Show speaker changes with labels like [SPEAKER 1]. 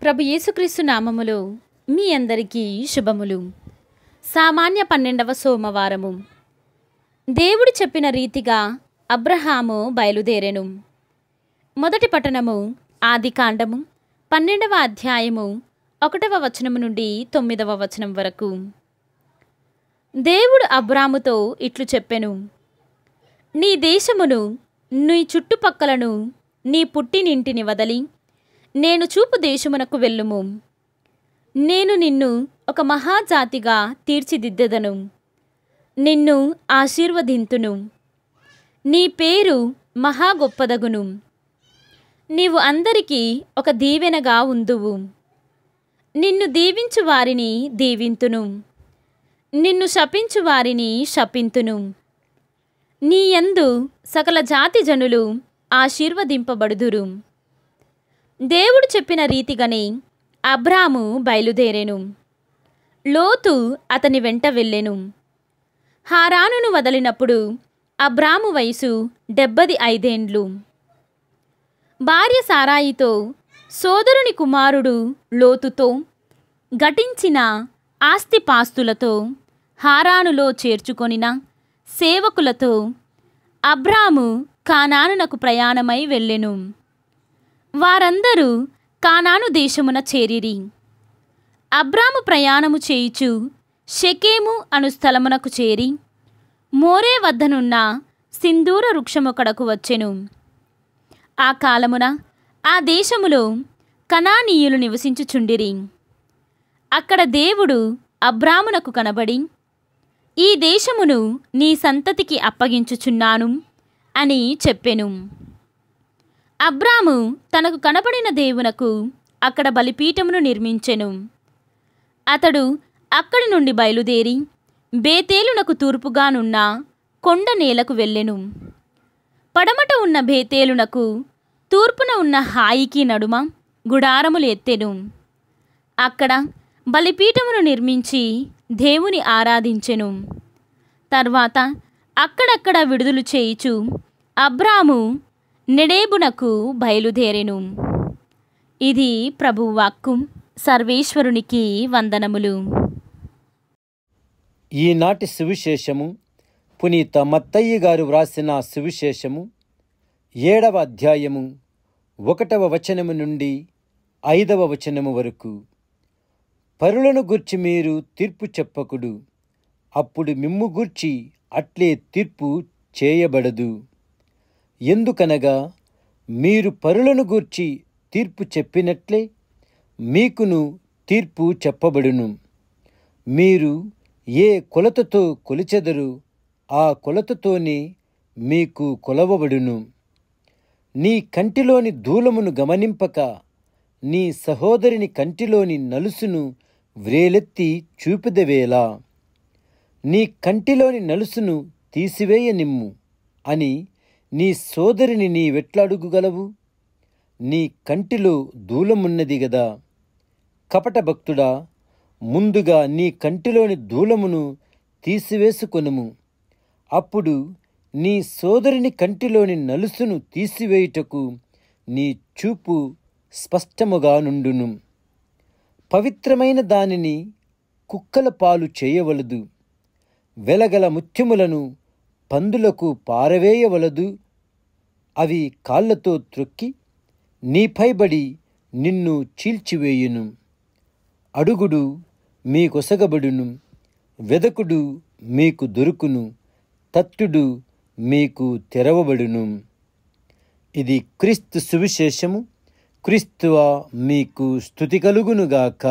[SPEAKER 1] ప్రభు యేసుక్రీస్తు నామములో మీ అందరికీ శుభములు. సామాన్య 12వ సోమవారము. దేవుడు చెప్పిన రీతిగా అబ్రహాము బయలుదేరెను. మొదటి పట్టణము ఆదికాండము 12వ అధ్యాయము 1వ వచనము నుండి 9వ వచనం వరకు. దేవుడు అబ్రాముతో ఇట్లు చెప్పెను: నీ దేశమును, నీ చుట్టుపక్కలను, నీ పుట్టినింటిని వదలి నేను చూపు దేశమునకు వెళ్ళుము. నేను నిన్ను ఒక మహాజాతిగా తీర్చిదిద్దెదను. నిన్ను ఆశీర్వదింతును. నీ పేరు మహా గొప్పదగును. నీవు అందరికీ ఒక దీవెనగా ఉందువు. నిన్ను దీవించు వారిని దీవింతును, నిన్ను శపించు వారిని శపింతును. నీ యందు సకల జాతి జనులు ఆశీర్వదింపబడుదురు. దేవుడు చెప్పిన రీతిగానే అబ్రాము బయలుదేరెను. లోతు అతని వెంట వెళ్ళెను. హారానును వదిలినప్పుడు అబ్రాము వయసు 75 ఏండ్లు. భార్య సారాయితో, సోదరుని కుమారుడు లోతుతో, గటించిన ఆస్తిపాస్తులతో, హారానులో చేర్చుకొనిన సేవకులతో అబ్రాము కానానునకు ప్రయాణమై వెళ్ళెను. వారందరూ కానాను దేశమున చేరిరి. అబ్రాము ప్రయాణము చేయుచు షెకెము అను స్థలమునకు చేరి మోరే వద్దనున్న సింధూర వృక్షమొకడకు వచ్చెను. ఆ కాలమున ఆ దేశములో కనానీయులు నివసించుచుండిరి. అక్కడ దేవుడు అబ్రామునకు కనబడి, ఈ దేశమును నీ సంతతికి అప్పగించుచున్నాను అని చెప్పెను. అబ్రాము తనకు కనబడిన దేవునకు అక్కడ బలిపీఠమును నిర్మించెను. అతడు అక్కడి నుండి బయలుదేరి బేతేలునకు తూర్పుగానున్న కొండ నేలకు వెళ్ళెను. పడమట ఉన్న బేతేలునకు తూర్పున ఉన్న హాయికి నడుమ గుడారములు ఎత్తెను. అక్కడ బలిపీఠమును నిర్మించి దేవుని ఆరాధించెను. తర్వాత అక్కడక్కడ విడుదలు చేయుచు అబ్రాము నెడేబునకు బయలుదేరెను. ఇది ప్రభువు వాక్కు. సర్వేశ్వరునికి వందనములు.
[SPEAKER 2] ఈనాటి సువిశేషము పునీత మత్తయ్య గారు వ్రాసిన సువిశేషము 7వ అధ్యాయము 1వ వచనము నుండి 5వ వచనము వరకు. పరులను గూర్చి మీరు తీర్పు చెప్పకుడు, అప్పుడు మిమ్ము గూర్చి అట్లే తీర్పు చేయబడదు. ఎందుకనగా మీరు పరులను గూర్చి తీర్పు చెప్పినట్లే మీకును తీర్పు చెప్పబడును. మీరు ఏ కొలతతో కొలిచెదరు ఆ కొలతతోనే మీకు కొలవబడును. నీ కంటిలోని దూలమును గమనింపక నీ సహోదరుని కంటిలోని నలుసును వ్రేలెత్తి చూపెదవేలా? నీ కంటిలోని నలుసును తీసివేయనిమ్ము అని నీ సోదరిని నీవెట్లడుగుగలవు? నీ కంటిలో దూలమున్నది గదా. కపట భక్తుడా, ముందుగా నీ కంటిలోని దూలమును తీసివేసుకొనుము. అప్పుడు నీ సోదరుని కంటిలోని నలుసును తీసివేయుటకు నీ చూపు స్పష్టముగా నుండును. పవిత్రమైన దానిని కుక్కల పాలు చేయవలదు. వెలగల ముత్యములను పందులకు పారవేయవలదు. అవి కాళ్లతో త్రొక్కి నీపైబడి నిన్ను చీల్చివేయును. అడుగుడు మీకొసగబడును, వెదకుడు మీకు దొరుకును, తట్టుడు మీకు తెరవబడును. ఇది క్రీస్తు సువిశేషము. క్రీస్తువా మీకు స్తుతి కలుగునుగాక.